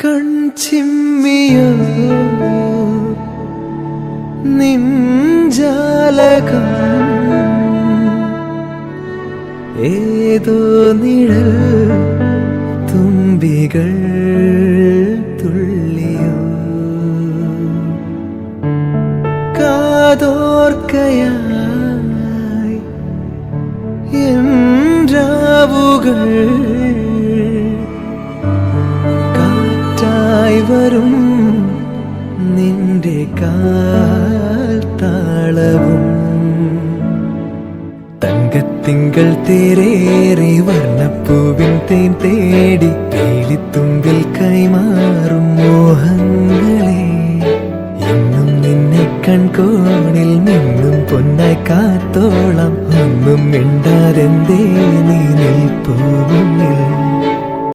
കൺചിമ്മിയോ നിൻജാലകം ഏതോ നിഴൽ തുമ്പികൾ തുള്ളിയോ കാതോർക്കയായി എൻ രാവുകൾ കാറ്റായി വരും നിന്റെ കാൽ താളവും തങ്കത്തിങ്കൾ തേരേറി വർണ്ണപ്പൂവിൻ തേൻ തേടി പേലിത്തുമ്പിൽ കൈമാറും മോഹങ്ങളെ എന്നും നിന്നെ കൺകോണിൽ നിന്നും പൊന്നായി കാത്തോളം ഒന്നും മിണ്ടാതെന്തേ നീ നിൽപ്പൂ മുന്നിൽ.